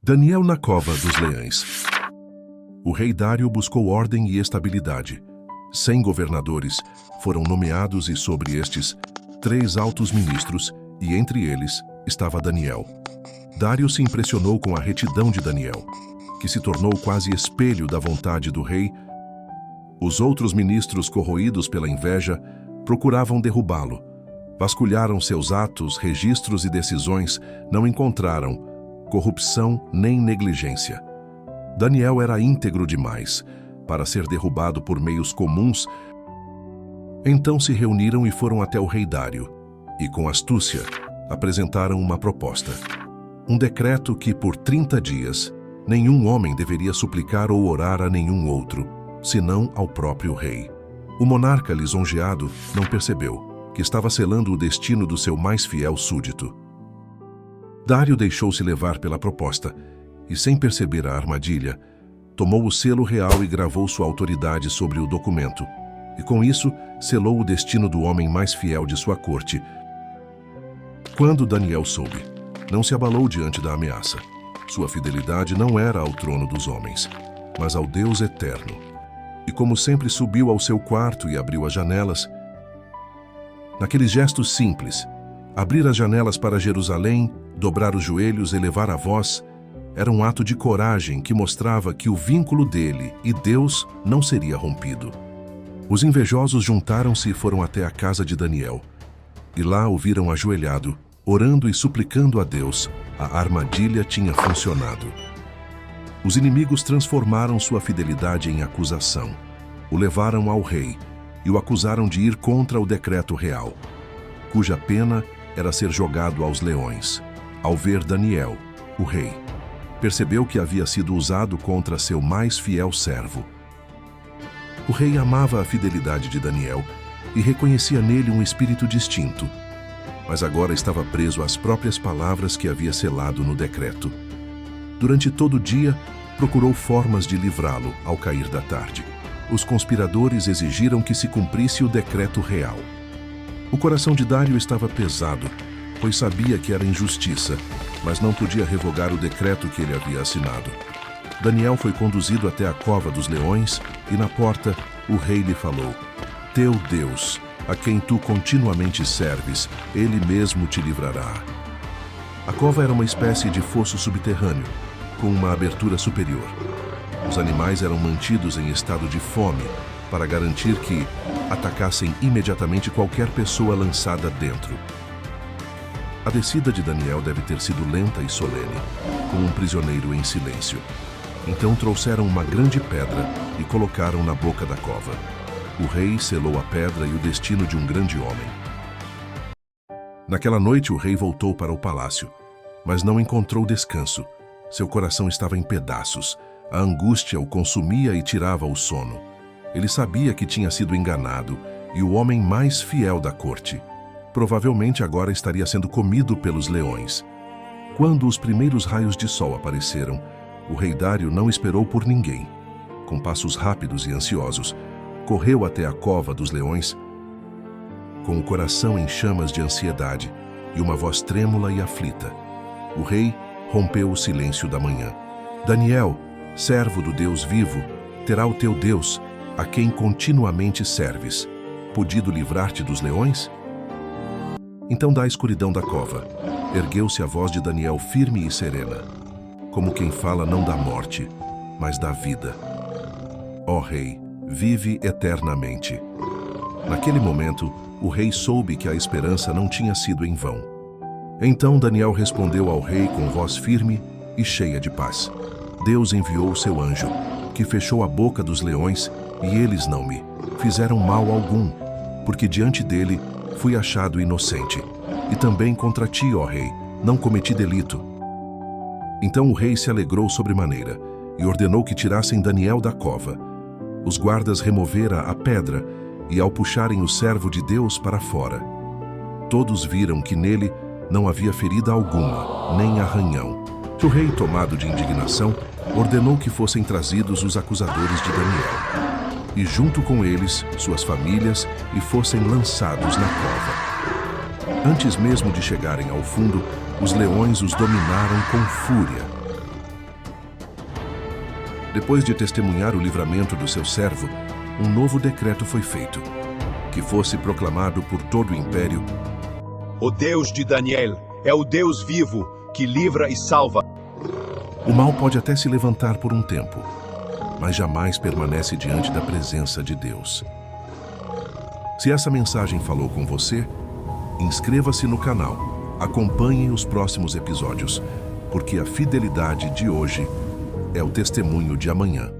Daniel na cova dos leões. O rei Dário buscou ordem e estabilidade. 100 governadores foram nomeados e sobre estes, 3 altos ministros, e entre eles estava Daniel. Dário se impressionou com a retidão de Daniel, que se tornou quase espelho da vontade do rei. Os outros ministros, corroídos pela inveja, procuravam derrubá-lo. Vasculharam seus atos, registros e decisões, não encontraram corrupção nem negligência. Daniel era íntegro demais para ser derrubado por meios comuns. Então se reuniram e foram até o rei Dário, e com astúcia apresentaram uma proposta. Um decreto que, por 30 dias, nenhum homem deveria suplicar ou orar a nenhum outro, senão ao próprio rei. O monarca lisonjeado não percebeu que estava selando o destino do seu mais fiel súdito. Dário deixou-se levar pela proposta e, sem perceber a armadilha, tomou o selo real e gravou sua autoridade sobre o documento, e com isso selou o destino do homem mais fiel de sua corte. Quando Daniel soube, não se abalou diante da ameaça. Sua fidelidade não era ao trono dos homens, mas ao Deus eterno. E como sempre subiu ao seu quarto e abriu as janelas. Naqueles gestos simples, abrir as janelas para Jerusalém, dobrar os joelhos, elevar a voz, era um ato de coragem que mostrava que o vínculo dele e Deus não seria rompido. Os invejosos juntaram-se e foram até a casa de Daniel. E lá o viram ajoelhado, orando e suplicando a Deus. A armadilha tinha funcionado. Os inimigos transformaram sua fidelidade em acusação. O levaram ao rei e o acusaram de ir contra o decreto real, cuja pena era ser jogado aos leões. Ao ver Daniel, o rei percebeu que havia sido usado contra seu mais fiel servo. O rei amava a fidelidade de Daniel e reconhecia nele um espírito distinto, mas agora estava preso às próprias palavras que havia selado no decreto. Durante todo o dia, procurou formas de livrá-lo ao cair da tarde. Os conspiradores exigiram que se cumprisse o decreto real. O coração de Dário estava pesado, pois sabia que era injustiça, mas não podia revogar o decreto que ele havia assinado. Daniel foi conduzido até a cova dos leões e na porta o rei lhe falou: "Teu Deus, a quem tu continuamente serves, ele mesmo te livrará." A cova era uma espécie de fosso subterrâneo, com uma abertura superior. Os animais eram mantidos em estado de fome para garantir que atacassem imediatamente qualquer pessoa lançada dentro. A descida de Daniel deve ter sido lenta e solene, com um prisioneiro em silêncio. Então trouxeram uma grande pedra e colocaram na boca da cova. O rei selou a pedra e o destino de um grande homem. Naquela noite o rei voltou para o palácio, mas não encontrou descanso. Seu coração estava em pedaços. A angústia o consumia e tirava o sono. Ele sabia que tinha sido enganado e o homem mais fiel da corte provavelmente agora estaria sendo comido pelos leões. Quando os primeiros raios de sol apareceram, o rei Dário não esperou por ninguém. Com passos rápidos e ansiosos, correu até a cova dos leões, com o coração em chamas de ansiedade e uma voz trêmula e aflita. O rei rompeu o silêncio da manhã. "Daniel, servo do Deus vivo, terá o teu Deus, a quem continuamente serves, podido livrar-te dos leões?" Então, da escuridão da cova, ergueu-se a voz de Daniel firme e serena, como quem fala não da morte, mas da vida. "Ó rei, vive eternamente." Naquele momento, o rei soube que a esperança não tinha sido em vão. Então Daniel respondeu ao rei com voz firme e cheia de paz: "Deus enviou o seu anjo, que fechou a boca dos leões, e eles não me fizeram mal algum, porque diante dele fui achado inocente. E também contra ti, ó rei, não cometi delito." Então o rei se alegrou sobremaneira e ordenou que tirassem Daniel da cova. Os guardas removeram a pedra e, ao puxarem o servo de Deus para fora, todos viram que nele não havia ferida alguma, nem arranhão. O rei, tomado de indignação, ordenou que fossem trazidos os acusadores de Daniel, e junto com eles suas famílias, e fossem lançados na cova. Antes mesmo de chegarem ao fundo, os leões os dominaram com fúria. Depois de testemunhar o livramento do seu servo, um novo decreto foi feito, que fosse proclamado por todo o império: O Deus de Daniel é o Deus vivo que livra e salva. o mal pode até se levantar por um tempo, mas jamais permanece diante da presença de Deus. Se essa mensagem falou com você, inscreva-se no canal, acompanhe os próximos episódios, porque a fidelidade de hoje é o testemunho de amanhã.